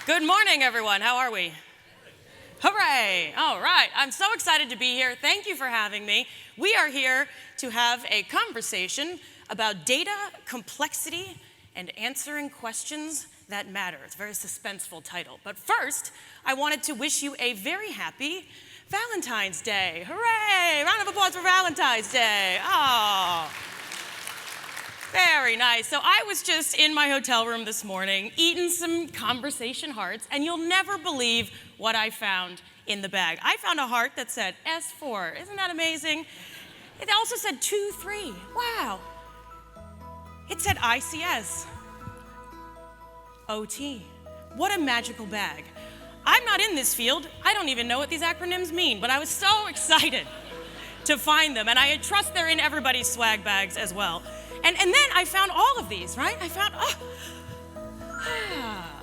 Good morning, everyone. How are we? Hooray! All right. I'm so excited to be here. Thank you for having me. We are here to have a conversation about data, complexity, and answering questions that matter. It's a very suspenseful title. But first, I wanted to wish you a very happy Valentine's Day. Hooray! Round of applause for Valentine's Day. Oh. Very nice. So I was just in my hotel room this morning eating some conversation hearts, and you'll never believe what I found in the bag. I found a heart that said S4. Isn't that amazing? It also said 2-3. Wow. It said ICS. OT. What a magical bag. I'm not in this field. I don't even know what these acronyms mean, but I was so excited to find them, and I trust they're in everybody's swag bags as well. And then I found all of these, right? I found,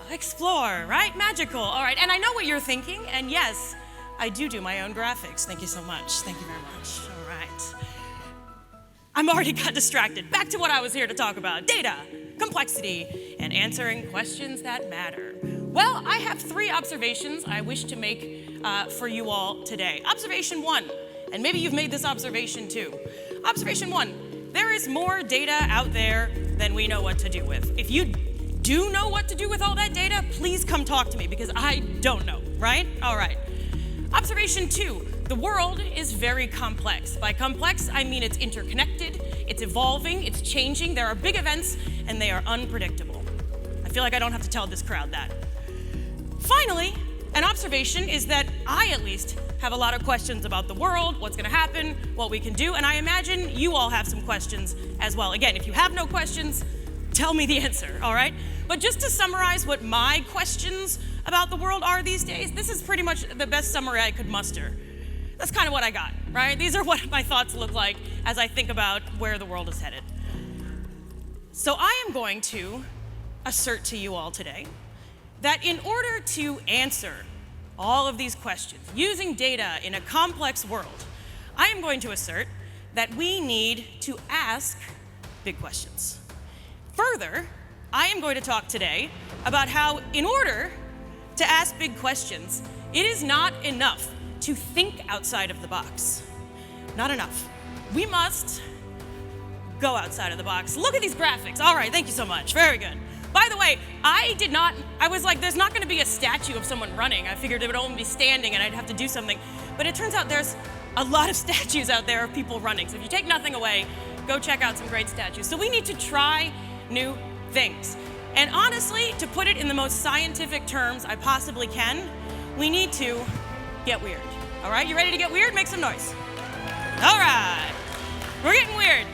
explore, right? Magical, all right. And I know what you're thinking, and yes, I do my own graphics. Thank you so much. Thank you very much. All right. I'm already got distracted. Back to what I was here to talk about. Data, complexity, and answering questions that matter. Well, I have 3 observations I wish to make for you all today. Observation 1, and maybe you've made this observation too. Observation 1. There is more data out there than we know what to do with. If you do know what to do with all that data, please come talk to me because I don't know, right? All right. Observation 2, the world is very complex. By complex, I mean it's interconnected, it's evolving, it's changing, there are big events, and they are unpredictable. I feel like I don't have to tell this crowd that. Finally, an observation is that I, at least, have a lot of questions about the world, what's going to happen, what we can do, and I imagine you all have some questions as well. Again, if you have no questions, tell me the answer, all right? But just to summarize what my questions about the world are these days, this is pretty much the best summary I could muster. That's kind of what I got, right? These are what my thoughts look like as I think about where the world is headed. So I am going to assert to you all today that in order to answer all of these questions, using data in a complex world, I am going to assert that we need to ask big questions. Further, I am going to talk today about how, in order to ask big questions, it is not enough to think outside of the box. Not enough. We must go outside of the box. Look at these graphics. All right, thank you so much. Very good. By the way, I was like, there's not going to be a statue of someone running. I figured it would only be standing and I'd have to do something. But it turns out there's a lot of statues out there of people running. So if you take nothing away, go check out some great statues. So we need to try new things. And honestly, to put it in the most scientific terms I possibly can, we need to get weird. All right, you ready to get weird? Make some noise. All right, we're getting weird.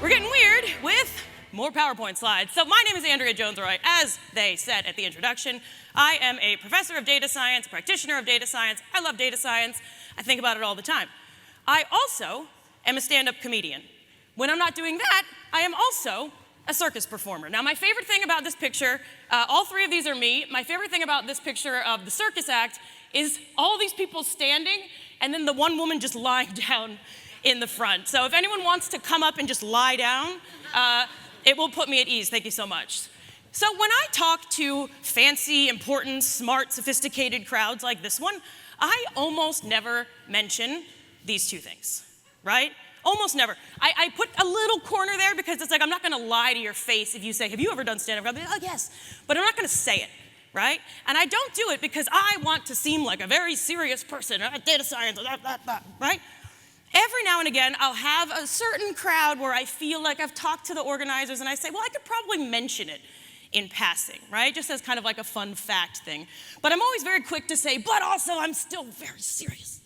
We're getting weird with more PowerPoint slides. So my name is Andrea Jones-Rooy. As they said at the introduction, I am a professor of data science, practitioner of data science. I love data science. I think about it all the time. I also am a stand-up comedian. When I'm not doing that, I am also a circus performer. Now, my favorite thing about this picture, all 3 of these are me. My favorite thing about this picture of the circus act is all these people standing and then the one woman just lying down in the front. So if anyone wants to come up and just lie down, it will put me at ease. Thank you so much. So when I talk to fancy, important, smart, sophisticated crowds like this one, I almost never mention these 2 things, right? Almost never. I put a little corner there because it's like I'm not going to lie to your face if you say, have you ever done stand-up? I'll be like, oh, yes. But I'm not going to say it, right? And I don't do it because I want to seem like a very serious person, data science, right? Every now and again, I'll have a certain crowd where I feel like I've talked to the organizers and I say, well, I could probably mention it in passing, right? Just as kind of like a fun fact thing. But I'm always very quick to say, but also I'm still very serious.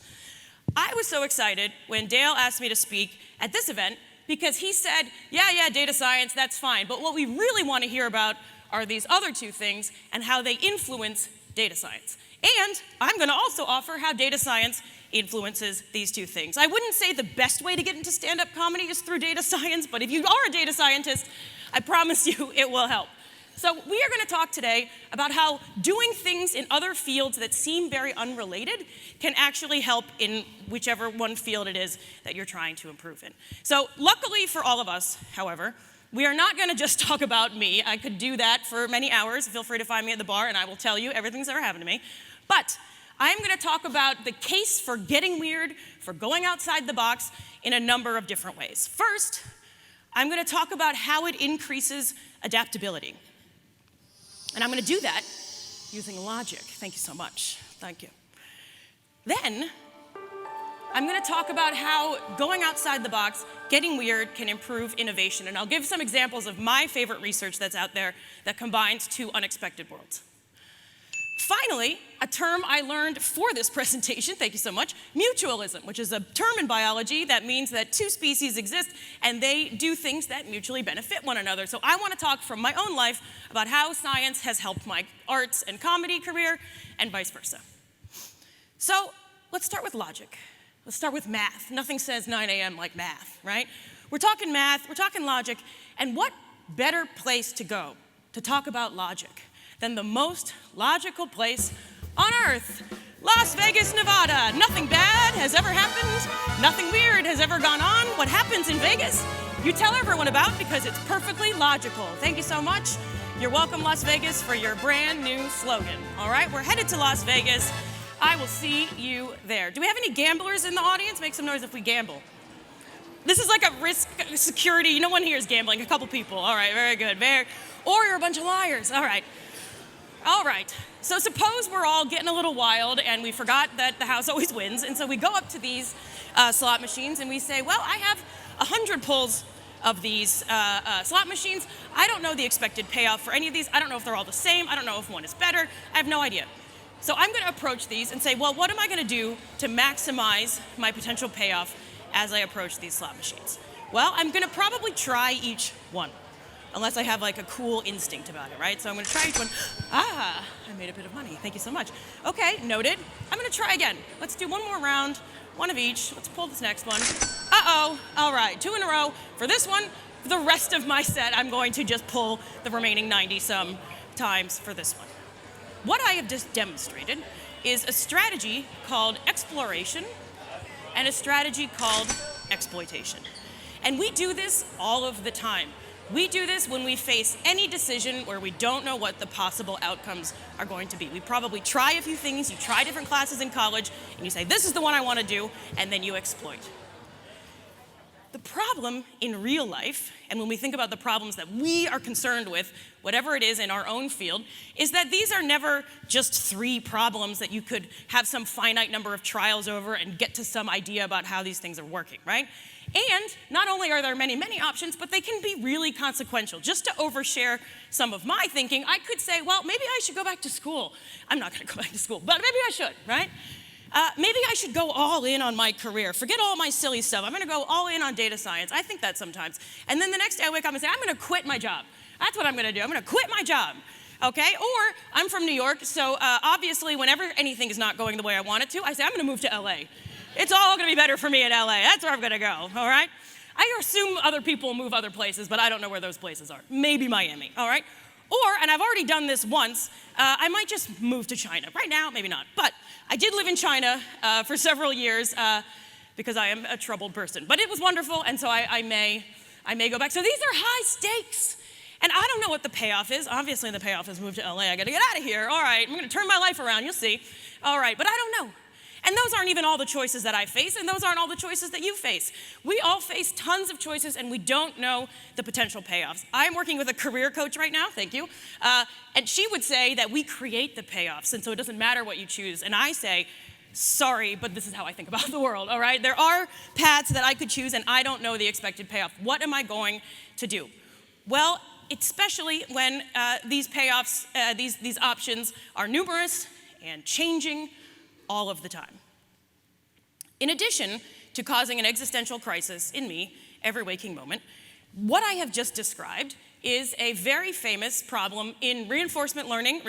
I was so excited when Dale asked me to speak at this event because he said, yeah, data science, that's fine. But what we really want to hear about are these other 2 things and how they influence data science. And I'm going to also offer how data science influences these 2 things. I wouldn't say the best way to get into stand-up comedy is through data science, but if you are a data scientist, I promise you it will help. So we are going to talk today about how doing things in other fields that seem very unrelated can actually help in whichever one field it is that you're trying to improve in. So luckily for all of us, however, We are not gonna just talk about me. I could do that for many hours. Feel free to find me at the bar and I will tell you everything that's ever happened to me. But I'm gonna talk about the case for getting weird, for going outside the box in a number of different ways. First, I'm gonna talk about how it increases adaptability. And I'm gonna do that using logic. Thank you so much. Thank you. Then, I'm gonna talk about how going outside the box, getting weird, can improve innovation. And I'll give some examples of my favorite research that's out there that combines two unexpected worlds. Finally, a term I learned for this presentation, thank you so much, mutualism, which is a term in biology that means that two species exist and they do things that mutually benefit one another. So I want to talk from my own life about how science has helped my arts and comedy career and vice versa. So let's start with logic. Let's start with math. Nothing says 9 a.m. like math, right? We're talking math, we're talking logic, and what better place to go to talk about logic than the most logical place on Earth, Las Vegas, Nevada. Nothing bad has ever happened. Nothing weird has ever gone on. What happens in Vegas, you tell everyone about because it's perfectly logical. Thank you so much. You're welcome, Las Vegas, for your brand new slogan. All right, we're headed to Las Vegas. I will see you there. Do we have any gamblers in the audience? Make some noise if we gamble. This is like a risk security. No one here is gambling. A couple people. All right, very good. Or you're a bunch of liars. All right. All right, so suppose we're all getting a little wild and we forgot that the house always wins, and so we go up to these slot machines and we say, well, I have 100 pulls of these slot machines. I don't know the expected payoff for any of these. I don't know if they're all the same. I don't know if one is better. I have no idea. So I'm gonna approach these and say, well, what am I gonna do to maximize my potential payoff as I approach these slot machines? Well, I'm gonna probably try each one. Unless I have like a cool instinct about it, right? So I'm gonna try each one. Ah, I made a bit of money. Thank you so much. Okay, noted. I'm gonna try again. Let's do one more round, one of each. Let's pull this next one. Uh-oh, all right, 2 in a row. For this one, for the rest of my set, I'm going to just pull the remaining 90-some times for this one. What I have just demonstrated is a strategy called exploration and a strategy called exploitation. And we do this all of the time. We do this when we face any decision where we don't know what the possible outcomes are going to be. We probably try a few things, you try different classes in college, and you say, this is the one I want to do, and then you exploit. The problem in real life, and when we think about the problems that we are concerned with, whatever it is in our own field, is that these are never just 3 problems that you could have some finite number of trials over and get to some idea about how these things are working, right? And not only are there many, many options, but they can be really consequential. Just to overshare some of my thinking, I could say, well, maybe I should go back to school. I'm not gonna go back to school, but maybe I should, right? Maybe I should go all in on my career. Forget all my silly stuff. I'm gonna go all in on data science. I think that sometimes. And then the next day I wake up and say, I'm gonna quit my job. That's what I'm gonna do. I'm gonna quit my job. Okay, or I'm from New York, so obviously whenever anything is not going the way I want it to, I say, I'm gonna move to LA. It's all gonna be better for me in LA. That's where I'm gonna go, all right? I assume other people move other places, but I don't know where those places are. Maybe Miami, all right? Or, and I've already done this once, I might just move to China. Right now, maybe not. But I did live in China for several years because I am a troubled person. But it was wonderful, and so I may go back. So these are high stakes. And I don't know what the payoff is. Obviously, the payoff is move to LA. I gotta get out of here. All right, I'm gonna turn my life around, you'll see. All right, but I don't know. And those aren't even all the choices that I face, and those aren't all the choices that you face. We all face tons of choices, and we don't know the potential payoffs. I'm working with a career coach right now, thank you, and she would say that we create the payoffs, and so it doesn't matter what you choose. And I say, sorry, but this is how I think about the world, all right? There are paths that I could choose, and I don't know the expected payoff. What am I going to do? Well, especially when these payoffs, these options are numerous and changing all of the time. In addition to causing an existential crisis in me every waking moment, what I have just described is a very famous problem in reinforcement learning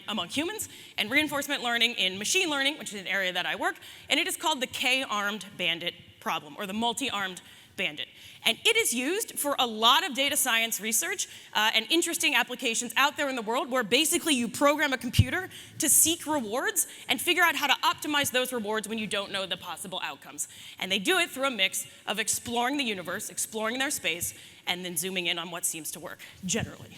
among humans, and reinforcement learning in machine learning, which is an area that I work, and it is called the K-armed bandit problem, or the multi-armed Bandit. And it is used for a lot of data science research and interesting applications out there in the world where basically you program a computer to seek rewards and figure out how to optimize those rewards when you don't know the possible outcomes. And they do it through a mix of exploring the universe, exploring their space, and then zooming in on what seems to work, generally.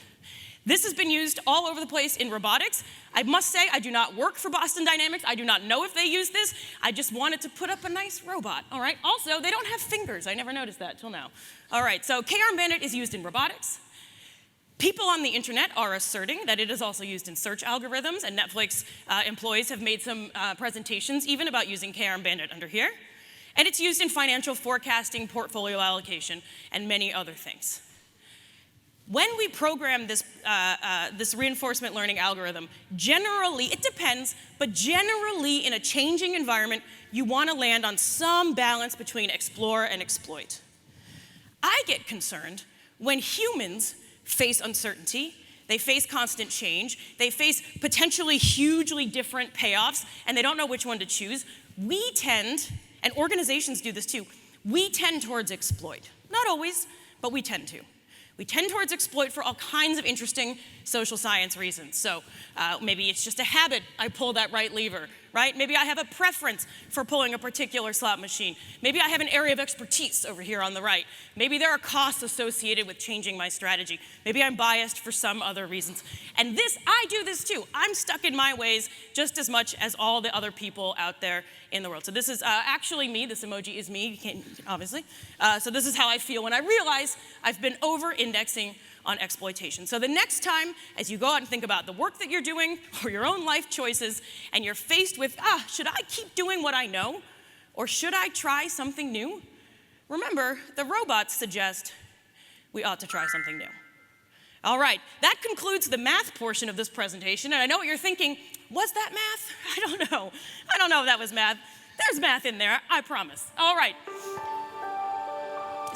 This has been used all over the place in robotics. I must say, I do not work for Boston Dynamics. I do not know if they use this. I just wanted to put up a nice robot, all right? Also, they don't have fingers. I never noticed that till now. All right, so K-Arm Bandit is used in robotics. People on the internet are asserting that it is also used in search algorithms, and Netflix employees have made some presentations even about using K-Arm Bandit under here. And it's used in financial forecasting, portfolio allocation, and many other things. When we program this reinforcement learning algorithm, generally, it depends, but generally in a changing environment, you want to land on some balance between explore and exploit. I get concerned when humans face uncertainty, they face constant change, they face potentially hugely different payoffs, and they don't know which one to choose. We tend, and organizations do this too, we tend towards exploit. Not always, but we tend to. We tend towards exploit for all kinds of interesting social science reasons. So maybe it's just a habit, I pull that right lever, right? Maybe I have a preference for pulling a particular slot machine. Maybe I have an area of expertise over here on the right. Maybe there are costs associated with changing my strategy. Maybe I'm biased for some other reasons. And I do this too. I'm stuck in my ways just as much as all the other people out there in the world. So this is actually me. This emoji is me, you can't, obviously. So this is how I feel when I realize I've been over-indexing on exploitation. So the next time, as you go out and think about the work that you're doing or your own life choices, and you're faced with, should I keep doing what I know? Or should I try something new? Remember, the robots suggest we ought to try something new. All right, that concludes the math portion of this presentation, and I know what you're thinking, was that math? I don't know. I don't know if that was math. There's math in there, I promise. All right.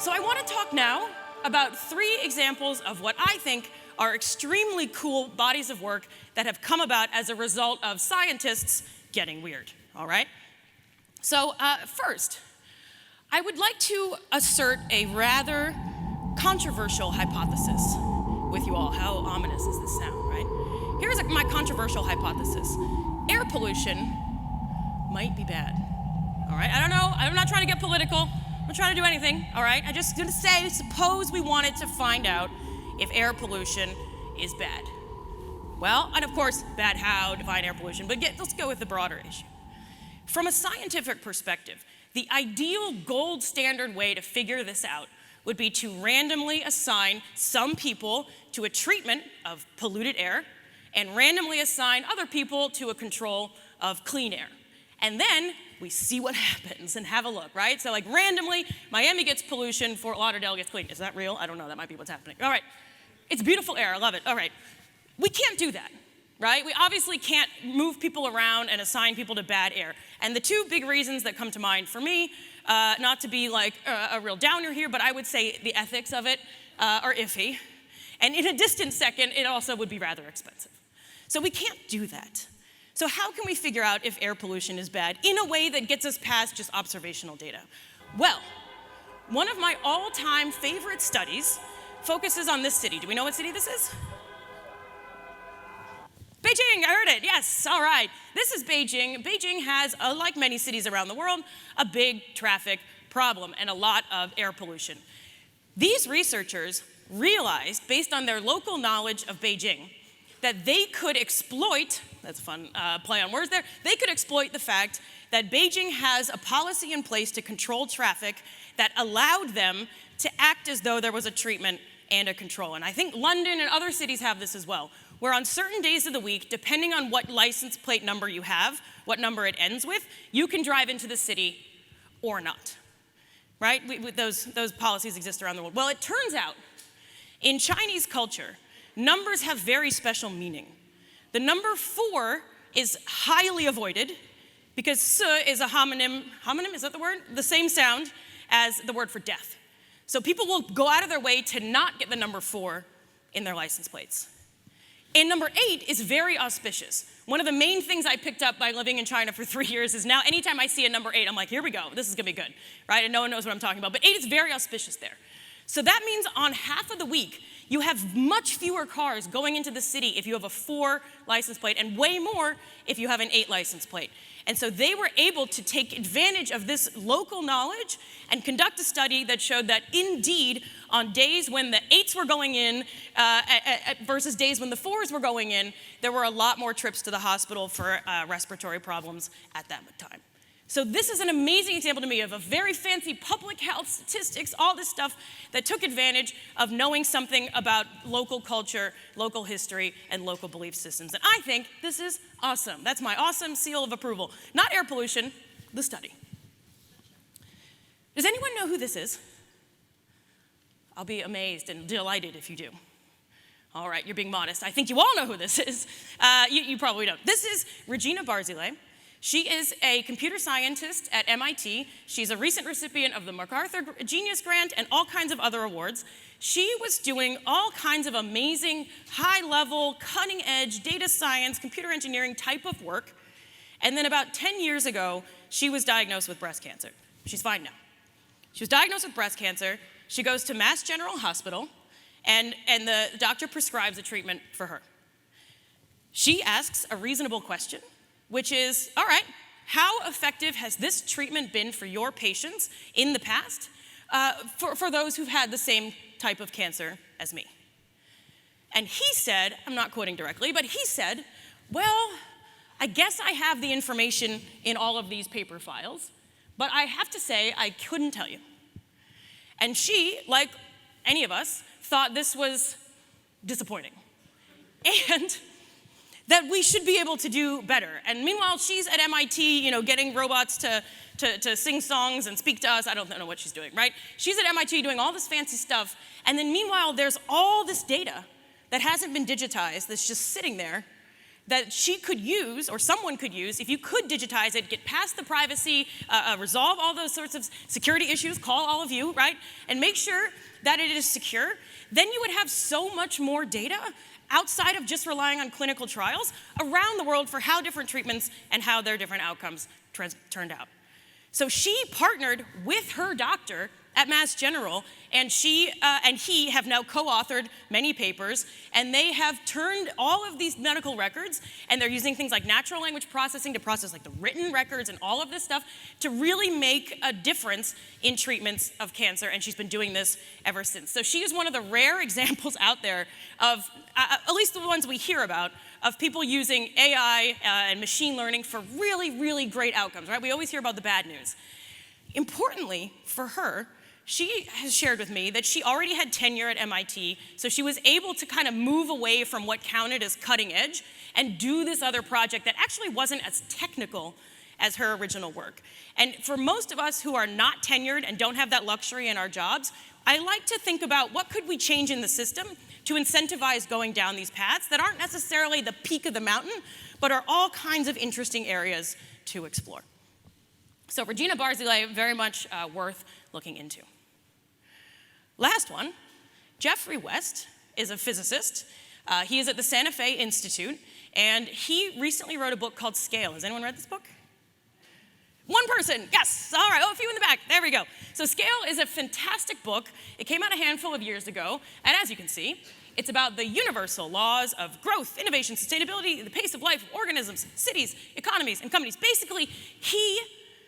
So I want to talk now about 3 examples of what I think are extremely cool bodies of work that have come about as a result of scientists getting weird, all right? So first, I would like to assert a rather controversial hypothesis with you all. How ominous does this sound, right? Here's my controversial hypothesis. Air pollution might be bad, all right? I don't know, I'm not trying to get political. I'm not trying to do anything, all right? I'm just gonna say, suppose we wanted to find out if air pollution is bad. Well, and of course, bad how, define air pollution, but let's go with the broader issue. From a scientific perspective, the ideal gold standard way to figure this out would be to randomly assign some people to a treatment of polluted air and randomly assign other people to a control of clean air. And then we see what happens and have a look, right? So like randomly, Miami gets pollution, Fort Lauderdale gets clean. Is that real? I don't know, that might be what's happening. All right, it's beautiful air, I love it. All right, we can't do that, right? We obviously can't move people around and assign people to bad air. And the 2 big reasons that come to mind for me, not to be like a real downer here, but I would say the ethics of it are iffy. And in a distant second, it also would be rather expensive. So we can't do that. So how can we figure out if air pollution is bad in a way that gets us past just observational data? Well, one of my all-time favorite studies focuses on this city. Do we know what city this is? Beijing, I heard it, yes, all right. This is Beijing. Beijing has, like many cities around the world, a big traffic problem and a lot of air pollution. These researchers realized, based on their local knowledge of Beijing, that they could exploit, that's a fun play on words there, they could exploit the fact that Beijing has a policy in place to control traffic that allowed them to act as though there was a treatment and a control. And I think London and other cities have this as well, where on certain days of the week, depending on what license plate number you have, what number it ends with, you can drive into the city or not, right? Those policies exist around the world. Well, it turns out in Chinese culture, numbers have very special meaning. The number 4 is highly avoided because "se" is a homonym, is that the word? The same sound as the word for death. So people will go out of their way to not get the number 4 in their license plates. And number 8 is very auspicious. One of the main things I picked up by living in China for 3 years is now anytime I see a number 8, I'm like, here we go, this is gonna be good, right? And no one knows what I'm talking about, but 8 is very auspicious there. So that means on half of the week, you have much fewer cars going into the city if you have a 4 license plate, and way more if you have an 8 license plate. And so they were able to take advantage of this local knowledge and conduct a study that showed that indeed, on days when the 8s were going in versus days when the 4s were going in, there were a lot more trips to the hospital for respiratory problems at that time. So this is an amazing example to me of a very fancy public health statistics, all this stuff that took advantage of knowing something about local culture, local history, and local belief systems. And I think this is awesome. That's my awesome seal of approval. Not air pollution, the study. Does anyone know who this is? I'll be amazed and delighted if you do. All right, you're being modest. I think you all know who this is. You probably don't. This is Regina Barzilay. She is a computer scientist at MIT. She's a recent recipient of the MacArthur Genius Grant and all kinds of other awards. She was doing all kinds of amazing, high-level, cutting-edge data science, computer engineering type of work. And then about 10 years ago, she was diagnosed with breast cancer. She's fine now. She was diagnosed with breast cancer. She goes to Mass General Hospital, and the doctor prescribes a treatment for her. She asks a reasonable question, which is, all right, how effective has this treatment been for your patients in the past for those who've had the same type of cancer as me? And he said, I'm not quoting directly, but he said, well, I guess I have the information in all of these paper files, but I have to say I couldn't tell you. And she, like any of us, thought this was disappointing. And that we should be able to do better. And meanwhile, she's at MIT, getting robots to sing songs and speak to us. I don't know what she's doing, right? She's at MIT doing all this fancy stuff. And then meanwhile, there's all this data that hasn't been digitized that's just sitting there that she could use, or someone could use, if you could digitize it, get past the privacy, resolve all those sorts of security issues, call all of you, right? And make sure that it is secure. Then you would have so much more data outside of just relying on clinical trials around the world for how different treatments and how their different outcomes turned out. So she partnered with her doctor at Mass General, and she and he have now co-authored many papers, and they have turned all of these medical records, and they're using things like natural language processing to process like the written records and all of this stuff to really make a difference in treatments of cancer, and she's been doing this ever since. So she is one of the rare examples out there of, at least the ones we hear about, of people using AI and machine learning for really, really great outcomes, right? We always hear about the bad news. Importantly, for her, she has shared with me that she already had tenure at MIT, so she was able to kind of move away from what counted as cutting edge and do this other project that actually wasn't as technical as her original work. And for most of us who are not tenured and don't have that luxury in our jobs, I like to think about what could we change in the system to incentivize going down these paths that aren't necessarily the peak of the mountain, but are all kinds of interesting areas to explore. So Regina Barzilay, very much worth looking into. Last one, Jeffrey West is a physicist. He is at the Santa Fe Institute, and he recently wrote a book called Scale. Has anyone read this book? One person, yes, all right, a few in the back, there we go. So Scale is a fantastic book. It came out a handful of years ago, and as you can see, it's about the universal laws of growth, innovation, sustainability, the pace of life of organisms, cities, economies, and companies. Basically, he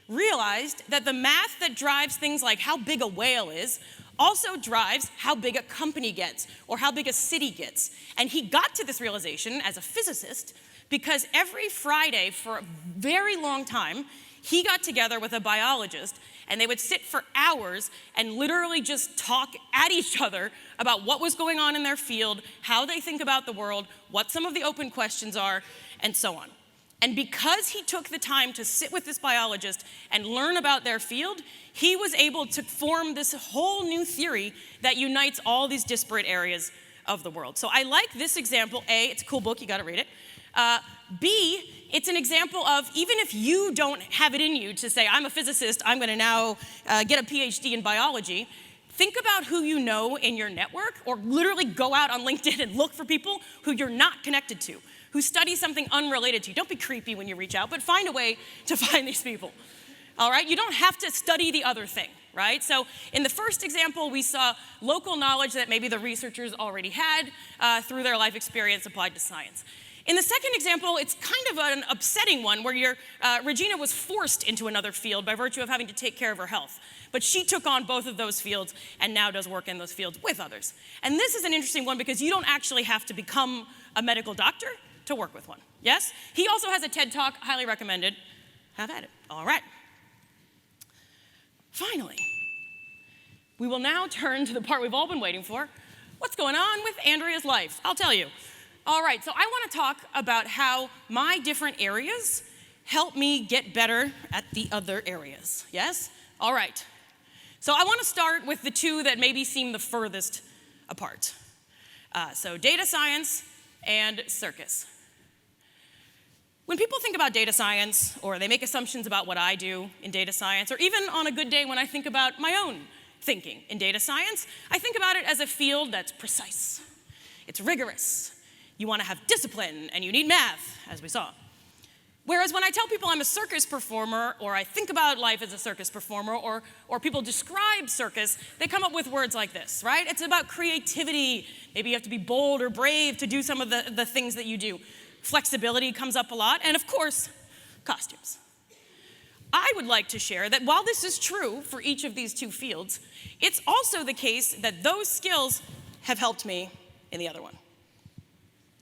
realized that the math that drives things like how big a whale is also drives how big a company gets or how big a city gets. And he got to this realization as a physicist because every Friday for a very long time, he got together with a biologist and they would sit for hours and literally just talk at each other about what was going on in their field, how they think about the world, what some of the open questions are, and so on. And because he took the time to sit with this biologist and learn about their field, he was able to form this whole new theory that unites all these disparate areas of the world. So I like this example. A, it's a cool book, you gotta read it. B, it's an example of even if you don't have it in you to say, I'm a physicist, I'm gonna now get a PhD in biology, think about who you know in your network, or literally go out on LinkedIn and look for people who you're not connected to, who study something unrelated to you. Don't be creepy when you reach out, but find a way to find these people. All right? You don't have to study the other thing, right? So in the first example, we saw local knowledge that maybe the researchers already had through their life experience applied to science. In the second example, it's kind of an upsetting one where Regina was forced into another field by virtue of having to take care of her health. But she took on both of those fields and now does work in those fields with others. And this is an interesting one because you don't actually have to become a medical doctor to work with one. Yes? He also has a TED Talk, highly recommended. Have at it. All right. Finally, we will now turn to the part we've all been waiting for. What's going on with Andrea's life? I'll tell you. All right, so I want to talk about how my different areas help me get better at the other areas. Yes? All right. So I want to start with the two that maybe seem the furthest apart. So data science and circus. When people think about data science, or they make assumptions about what I do in data science, or even on a good day when I think about my own thinking in data science, I think about it as a field that's precise. It's rigorous. You want to have discipline, and you need math, as we saw. Whereas when I tell people I'm a circus performer, or I think about life as a circus performer, or people describe circus, they come up with words like this, right? It's about creativity. Maybe you have to be bold or brave to do some of the things that you do. Flexibility comes up a lot, and of course, costumes. I would like to share that while this is true for each of these two fields, it's also the case that those skills have helped me in the other one.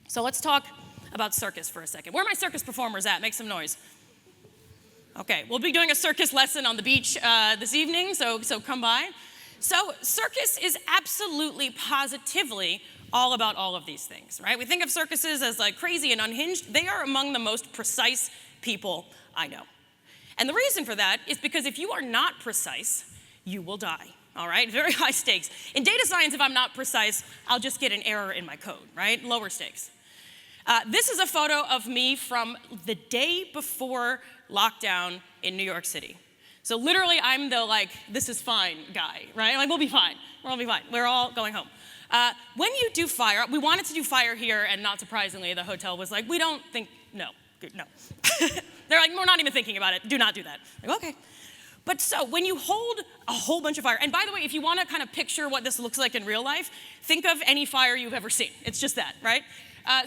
So let's talk about circus for a second. Where are my circus performers at? Make some noise. Okay, we'll be doing a circus lesson on the beach this evening, so come by. So circus is absolutely, positively all about all of these things, right? We think of circuses as like crazy and unhinged. They are among the most precise people I know. And the reason for that is because if you are not precise, you will die. All right, very high stakes. In data science, if I'm not precise, I'll just get an error in my code, right? Lower stakes. This is a photo of me from the day before lockdown in New York City. So literally, I'm the like, this is fine guy, right? Like, we'll be fine. We'll be fine. We're all going home. When you do fire, we wanted to do fire here, and not surprisingly, the hotel was like, we don't think, no. They're like, we're not even thinking about it. Do not do that. Like, okay. But so when you hold a whole bunch of fire, and by the way, if you want to kind of picture what this looks like in real life, think of any fire you've ever seen. It's just that, right?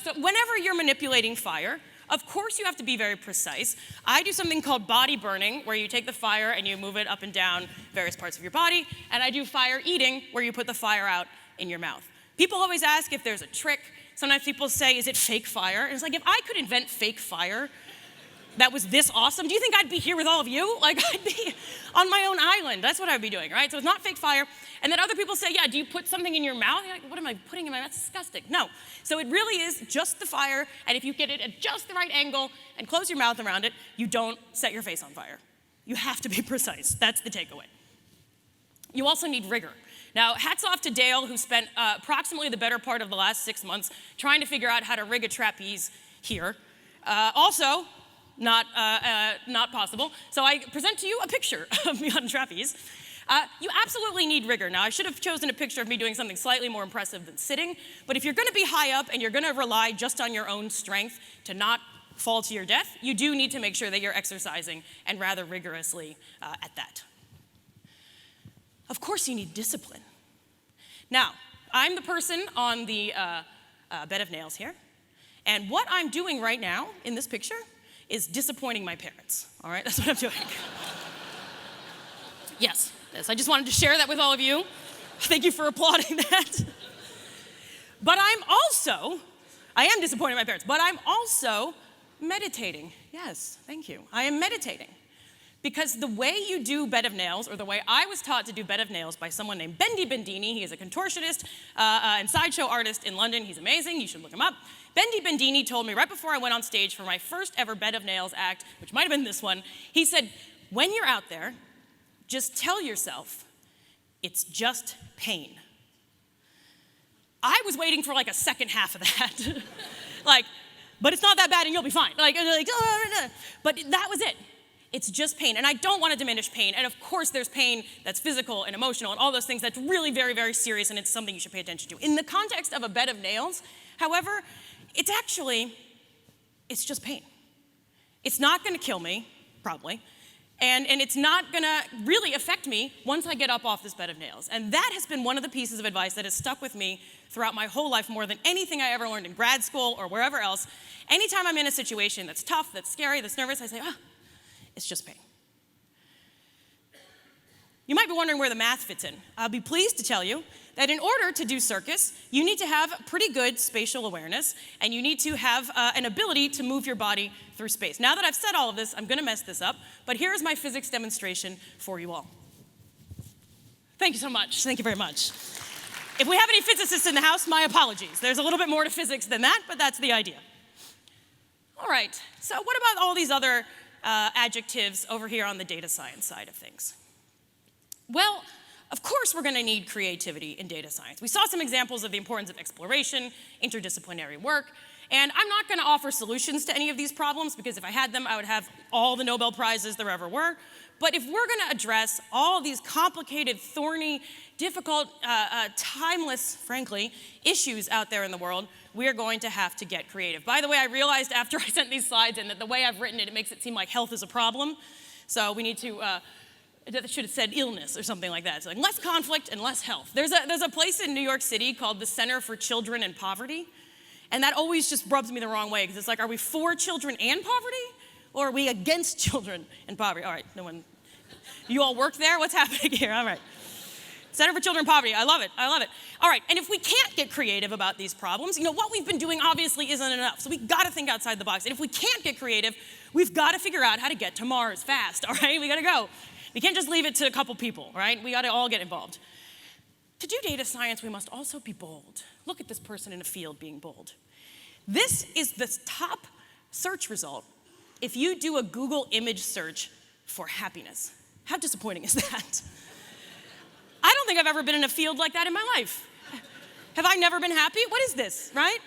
So whenever you're manipulating fire, of course you have to be very precise. I do something called body burning, where you take the fire and you move it up and down various parts of your body, and I do fire eating, where you put the fire out in your mouth. People always ask if there's a trick. Sometimes people say, is it fake fire? And it's like, if I could invent fake fire that was this awesome, do you think I'd be here with all of you? Like, I'd be on my own island. That's what I'd be doing, right? So it's not fake fire. And then other people say, yeah, do you put something in your mouth? You're like, what am I putting in my mouth? That's disgusting. No. So it really is just the fire, and if you get it at just the right angle and close your mouth around it, you don't set your face on fire. You have to be precise. That's the takeaway. You also need rigor. Now, hats off to Dale, who spent approximately the better part of the last 6 months trying to figure out how to rig a trapeze here. Also, not possible. So I present to you a picture of me on trapeze. You absolutely need rigor. Now, I should have chosen a picture of me doing something slightly more impressive than sitting, but if you're going to be high up and you're going to rely just on your own strength to not fall to your death, you do need to make sure that you're exercising, and rather rigorously at that. Of course, you need discipline. Now, I'm the person on the bed of nails here, and what I'm doing right now in this picture is disappointing my parents. All right, that's what I'm doing. Yes, I just wanted to share that with all of you. Thank you for applauding that. But I am disappointing my parents, but I'm also meditating. Yes, thank you. I am meditating. Because the way you do bed of nails, or the way I was taught to do bed of nails by someone named Bendy Bendini, he is a contortionist and sideshow artist in London. He's amazing. You should look him up. Bendy Bendini told me right before I went on stage for my first ever bed of nails act, which might have been this one, he said, when you're out there, just tell yourself, it's just pain. I was waiting for like a second half of that. Like, but it's not that bad and you'll be fine. But that was it. It's just pain. And I don't want to diminish pain. And of course, there's pain that's physical and emotional and all those things that's really very, very serious, and it's something you should pay attention to. In the context of a bed of nails, however, it's just pain. It's not going to kill me, probably. And it's not going to really affect me once I get up off this bed of nails. And that has been one of the pieces of advice that has stuck with me throughout my whole life more than anything I ever learned in grad school or wherever else. Anytime I'm in a situation that's tough, that's scary, that's nervous, I say, it's just pain. You might be wondering where the math fits in. I'll be pleased to tell you that in order to do circus, you need to have pretty good spatial awareness, and you need to have an ability to move your body through space. Now that I've said all of this, I'm going to mess this up, but here is my physics demonstration for you all. Thank you so much. Thank you very much. If we have any physicists in the house, my apologies. There's a little bit more to physics than that, but that's the idea. All right, so what about all these other adjectives over here on the data science side of things? Well, of course we're going to need creativity in data science. We saw some examples of the importance of exploration, interdisciplinary work, and I'm not going to offer solutions to any of these problems because if I had them, I would have all the Nobel Prizes there ever were. But if we're going to address all of these complicated, thorny, difficult, timeless, frankly, issues out there in the world, we are going to have to get creative. By the way, I realized after I sent these slides in that the way I've written it, it makes it seem like health is a problem. So we need to, it should have said illness or something like that. So like less conflict and less health. There's a place in New York City called the Center for Children and Poverty. And that always just rubs me the wrong way because it's like, are we for children and poverty? Or are we against children and poverty? All right, no one, you all work there? What's happening here? All right. Center for Children and Poverty, I love it, I love it. All right, and if we can't get creative about these problems, what we've been doing obviously isn't enough. So we've got to think outside the box. And if we can't get creative, we've got to figure out how to get to Mars fast, all right? We got to go. We can't just leave it to a couple people, right? We got to all get involved. To do data science, we must also be bold. Look at this person in a field being bold. This is the top search result if you do a Google image search for happiness. How disappointing is that? I don't think I've ever been in a field like that in my life. Have I never been happy? What is this, right?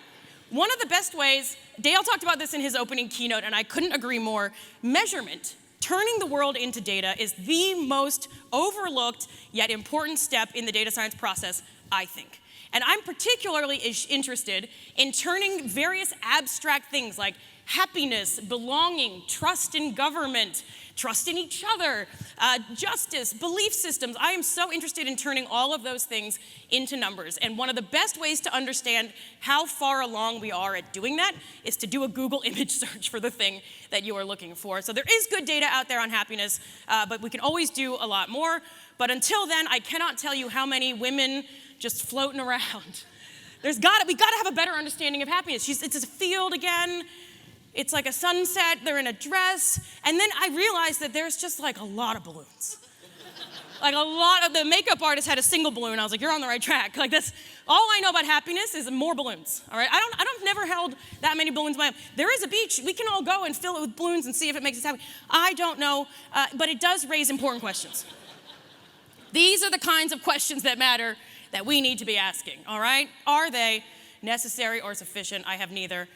One of the best ways, Dale talked about this in his opening keynote, and I couldn't agree more, measurement. Turning the world into data is the most overlooked yet important step in the data science process, I think. And I'm particularly interested in turning various abstract things like happiness, belonging, trust in government, trust in each other, justice, belief systems. I am so interested in turning all of those things into numbers. And one of the best ways to understand how far along we are at doing that is to do a Google image search for the thing that you are looking for. So there is good data out there on happiness, but we can always do a lot more. But until then, I cannot tell you how many women just floating around. We got to have a better understanding of happiness. It's a field again. It's like a sunset, they're in a dress, and then I realized that there's just like a lot of balloons. Like a lot of the makeup artist had a single balloon. I was like, you're on the right track. Like this, all I know about happiness is more balloons, all right? I've never held that many balloons in my own. There is a beach, we can all go and fill it with balloons and see if it makes us happy. I don't know, but it does raise important questions. These are the kinds of questions that matter that we need to be asking, all right? Are they necessary or sufficient? I have neither.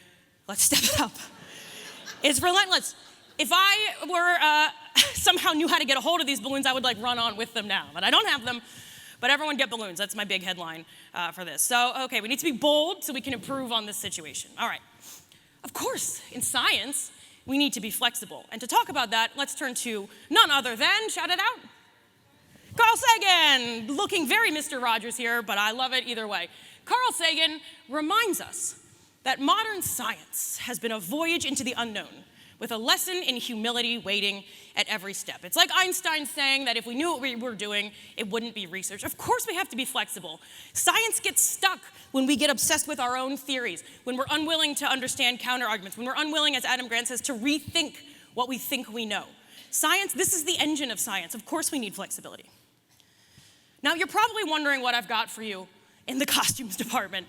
Let's step it up. It's relentless. If I were somehow knew how to get a hold of these balloons, I would like run on with them now. But I don't have them. But everyone get balloons. That's my big headline for this. So, okay, we need to be bold so we can improve on this situation. All right. Of course, in science, we need to be flexible. And to talk about that, let's turn to none other than, shout it out, Carl Sagan. Looking very Mr. Rogers here, but I love it either way. Carl Sagan reminds us that modern science has been a voyage into the unknown with a lesson in humility waiting at every step. It's like Einstein saying that if we knew what we were doing, it wouldn't be research. Of course we have to be flexible. Science gets stuck when we get obsessed with our own theories, when we're unwilling to understand counter-arguments, when we're unwilling, as Adam Grant says, to rethink what we think we know. Science, this is the engine of science. Of course we need flexibility. Now you're probably wondering what I've got for you in the costumes department.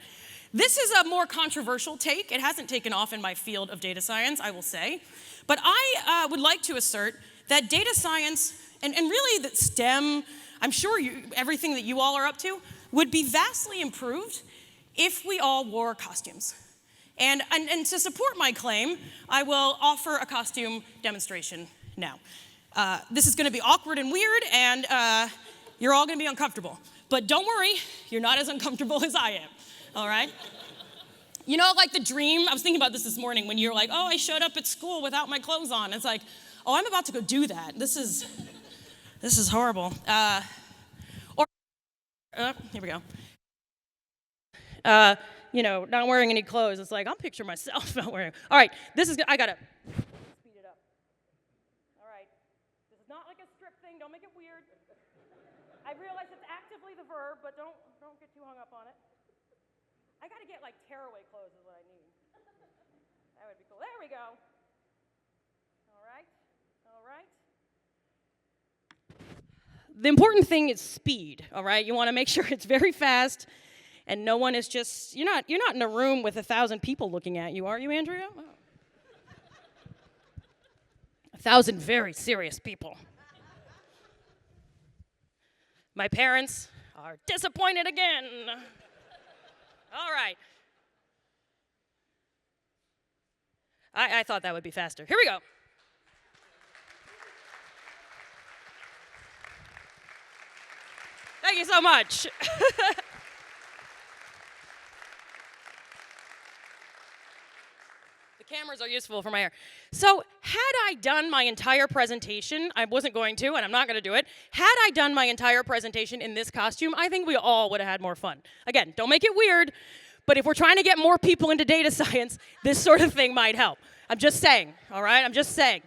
This is a more controversial take. It hasn't taken off in my field of data science, I will say. But I would like to assert that data science, and really that STEM, I'm sure everything that you all are up to, would be vastly improved if we all wore costumes. And to support my claim, I will offer a costume demonstration now. This is going to be awkward and weird, and you're all going to be uncomfortable. But don't worry, you're not as uncomfortable as I am, all right? You know, like the dream, I was thinking about this morning when you're like, oh, I showed up at school without my clothes on. It's like, oh, I'm about to go do that. This is horrible. Here we go. You know, not wearing any clothes. It's like, I'll picture myself not wearing. All right, I gotta speed it up. All right, this is not like a strip thing. Don't make it weird. I realize it's actively the verb, but don't get too hung up on it. I gotta get like tearaway clothes is what I need. That would be cool. There we go. All right. The important thing is speed, all right? You want to make sure it's very fast and no one is just, you're not in a room with 1,000 people looking at you, are you, Andrea? Oh. 1,000 very serious people. My parents are disappointed again. All right. I thought that would be faster. Here we go. Thank you so much. The cameras are useful for my hair. So had I done my entire presentation, I wasn't going to, and I'm not going to do it. Had I done my entire presentation in this costume, I think we all would have had more fun. Again, don't make it weird, but if we're trying to get more people into data science, this sort of thing might help. I'm just saying, all right? I'm just saying.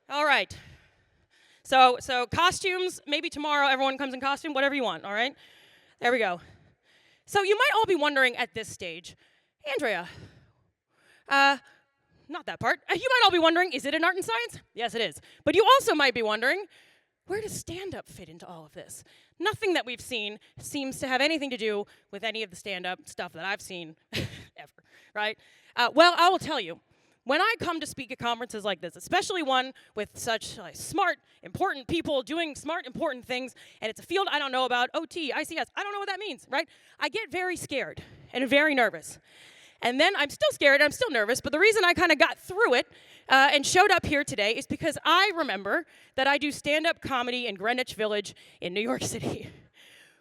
All right. So costumes, maybe tomorrow everyone comes in costume, whatever you want, all right? There we go. So you might all be wondering at this stage, Andrea, not that part. You might all be wondering, is it an art and science? Yes, it is. But you also might be wondering, where does stand-up fit into all of this? Nothing that we've seen seems to have anything to do with any of the stand-up stuff that I've seen ever, right? Well, I will tell you, when I come to speak at conferences like this, especially one with such smart, important people doing smart, important things, and it's a field I don't know about, OT, ICS, I don't know what that means, right? I get very scared and very nervous. And then I'm still scared, I'm still nervous, but the reason I kind of got through it and showed up here today is because I remember that I do stand-up comedy in Greenwich Village in New York City,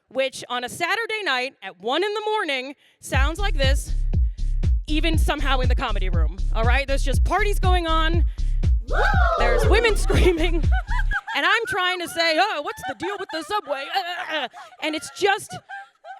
which on a Saturday night at 1 a.m. sounds like this, even somehow in the comedy room, all right? There's just parties going on, there's women screaming, and I'm trying to say, oh, what's the deal with the subway? And it's just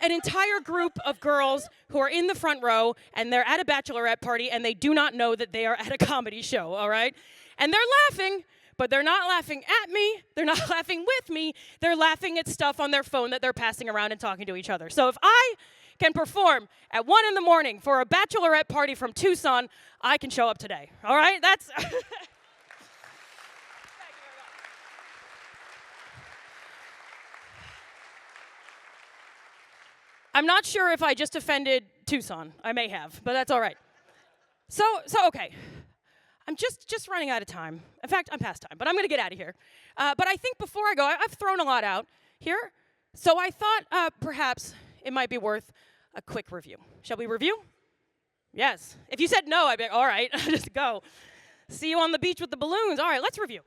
an entire group of girls who are in the front row, and they're at a bachelorette party, and they do not know that they are at a comedy show, all right? And they're laughing, but they're not laughing at me, they're not laughing with me, they're laughing at stuff on their phone that they're passing around and talking to each other. So if I can perform at 1 a.m. for a bachelorette party from Tucson, I can show up today, all right? That's... I'm not sure if I just offended Tucson. I may have, but that's all right. So okay. I'm just running out of time. In fact, I'm past time, but I'm going to get out of here. But I think before I go, I've thrown a lot out here. So I thought perhaps it might be worth a quick review. Shall we review? Yes. If you said no, I'd be like, all right, just go. See you on the beach with the balloons. All right, let's review.